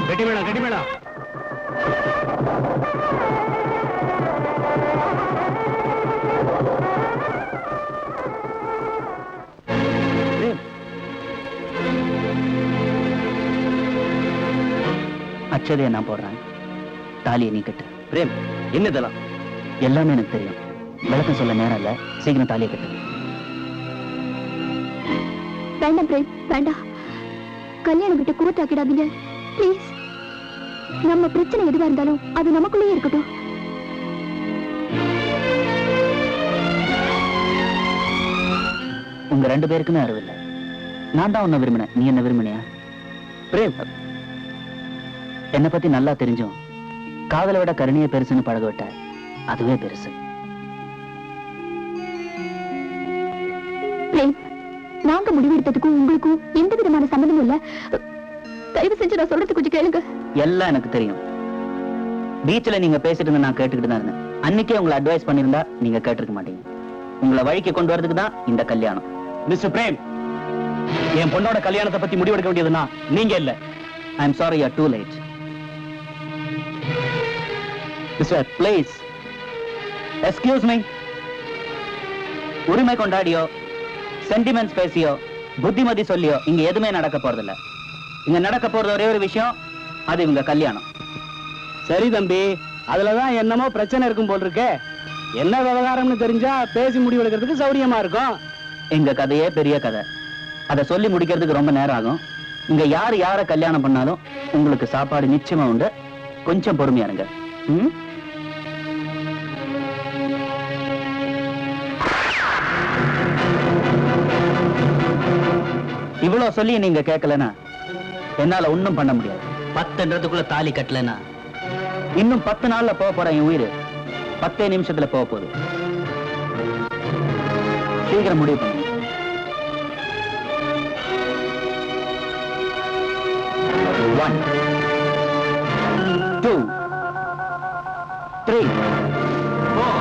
கட்டி மேடம், கட்டி மேடம். அச்சதையை நான் போடுறேன், தாலியை நீ கட்டு. பிரேம், என்னதெல்லாம்? எல்லாமே எனக்கு தெரியும். விளக்கம் சொல்ல நேரம் இல்ல, சீக்கிரம் தாலியை கட்டு. வேண்டாம் பிரேம், வேண்டாம். கல்யாணம் விட்டு கூத்தாக்கிடாதீங்க ப்ளீஸ். நம்ம பிரச்சனை எதுவா இருந்தாலும் அது நமக்குள்ளேயே இருக்கட்டும். உங்க 2 பேருக்குமே அறிவில்லை. நான் தான் உன்னை விரும்பினேன், நீ என்ன விரும்பினியா? பிரேம், என்னை பத்தி நல்லா தெரிஞ்சும் காதலை விட கருணையை பெருசுன்னு பழக விட்ட, அதுவே பெருசு. பிரேம், நாங்க முடிவெடுத்ததுக்கும் உங்களுக்கும் எந்த விதமான சம்பந்தமும் இல்ல. தயவு செஞ்சு நான் சொல்றது கொஞ்சம் கேளுங்க. எல்லாம் எனக்கு தெரியும். பீச்ல நீங்க பேசிட்டு இருந்த நான் கேட்டுக்கிட்டு தான் இருந்தேன். அன்னைக்கே உங்களை அட்வைஸ் பண்ணிருந்தா நீங்க கேட்டிருக்க மாட்டீங்க. உங்களை வழிக்கு கொண்டு வரதுக்கு தான் இந்த கல்யாணம். மிஸ்டர் பிரேம், என் பொண்ணோட கல்யாணத்தை பத்தி முடிவெடுக்க வேண்டியதுன்னா நீங்க இல்ல. I am sorry, you are too late. Mister please excuse me. உரிமை கொண்டாடியோ சென்டிமெண்ட்ஸ் பேசியோ புத்திமதி சொல்லியோ இங்க எதுவுமே நடக்க போறதில்ல. இங்க நடக்க போறது ஒரே ஒரு விஷயம், அது இவங்க கல்யாணம். சரி தம்பி, அதுலதான் என்னமோ பிரச்சனை இருக்கும் போல் இருக்கே. என்ன விவகாரம்னு தெரிஞ்சா பேசி முடிவெடுக்கிறதுக்கு சௌரியமா இருக்கும். எங்க கதையே பெரிய கதை, அதை சொல்லி முடிக்கிறதுக்கு ரொம்ப நேரம் ஆகும். இங்க யார கல்யாணம் பண்ணாலும் உங்களுக்கு சாப்பாடு நிச்சயமா உண்டு. கொஞ்சம் பொறுமையா இருங்க. இவ்வளவு சொல்லி நீங்க கேட்கலனா என்னால ஒண்ணும் பண்ண முடியாது. 10ன்றதுக்குள்ள தாலி கட்டலனா இன்னும் 10 நாள்ல போக போற என் உயிர் 10 நிமிஷத்துல போக போகுது. சீக்கிரம் முடிவு பண்ணுங்க. One, 2, 3, 4,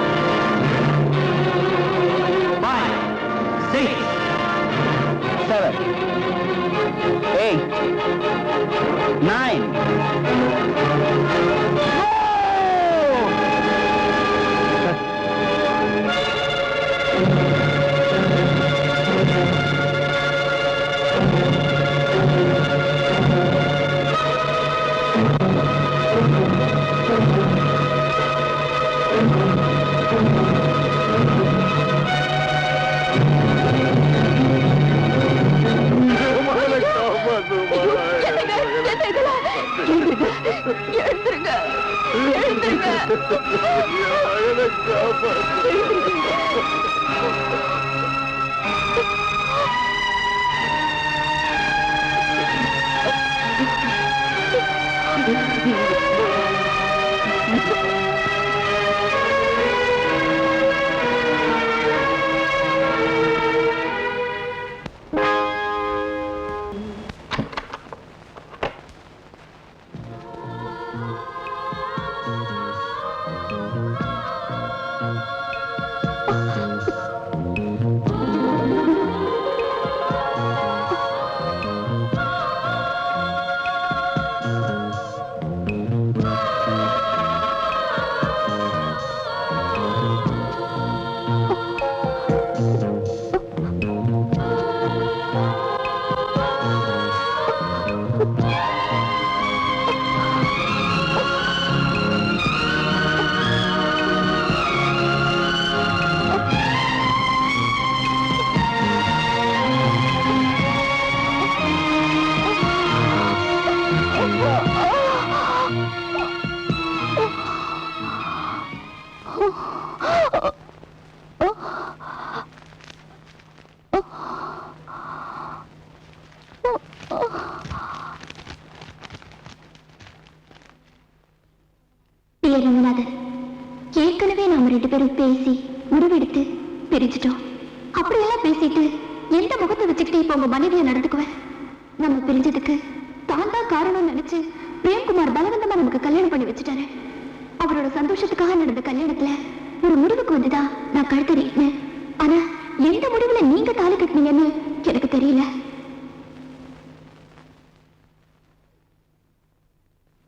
5, 6, 7, 8, 9. ஏற்கனவே நாம 2 பேரும் பேசி முடிவெடுத்து பிரிஞ்சிட்டோம். அப்படியெல்லாம் பேசிட்டு எந்த முகத்தை வச்சுக்கிட்டு இப்ப உங்க மனைவியை நடந்துக்குவேன்? நம்ம பிரிஞ்சதுக்கு தான் காரணம் நினைச்சு பிரேம்குமார் பலவந்தமா நமக்கு கல்யாணம் பண்ணி வச்சுட்டாரு. அவரோட சந்தோஷத்துக்காக நடந்த கல்யாணத்துல ஒரு முடிவுக்கு வந்துதான் நான் கழுத்து நீட்டினேன். ஆனா எந்த முடிவுல நீங்க தாலி கட்டினீங்கன்னு எனக்கு தெரியல.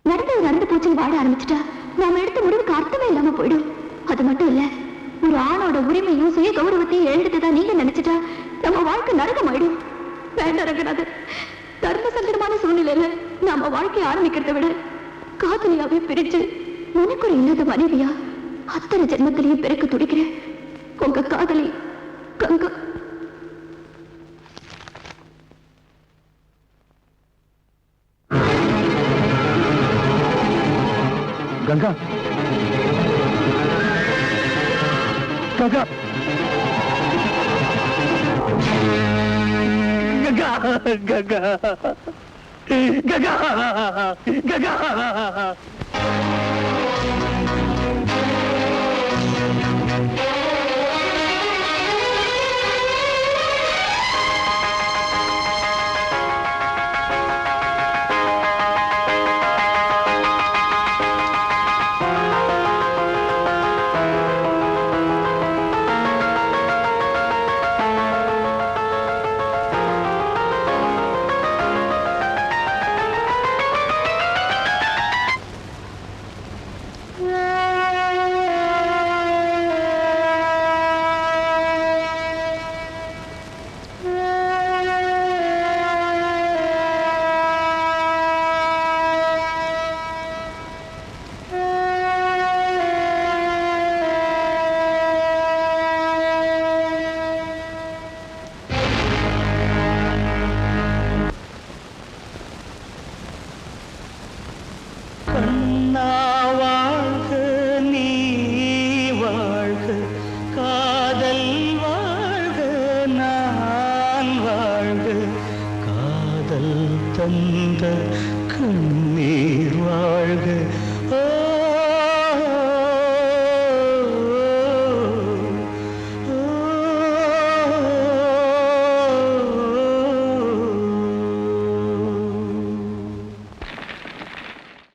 நடந்தது நடந்து போச்சுன்னு வாட ஆரம்பிச்சுட்டா நாம எடுத்த முடிவுக்கு அர்த்தமே இல்லாம போயிடும். அது மட்டும் இல்ல, ஒரு ஆணோட உரிமையும் சுய கௌரவத்தையும் எழுந்துட்டுதான் நீங்க நினைச்சிட்டா நம்ம வாழ்க்கை நரகமாயிடும். வேண்டாம் ரங்கநாதன், தர்ம சங்கடமான சூழ்நிலையில நாம வாழ்க்கையை ஆரம்பிக்கிறத விட காதலியாவே பிரிச்சு உனக்கு இல்லாத மனைவியா அத்தனை ஜென்மத்திலையும் பிறக்க துடிக்கிறேன். உங்க காதலி கங்கா. கங்கா, கங்கா, கங்கா, கங்கா, கங்கா, கங்கா. தந்த கண்ணீர் வாழ்க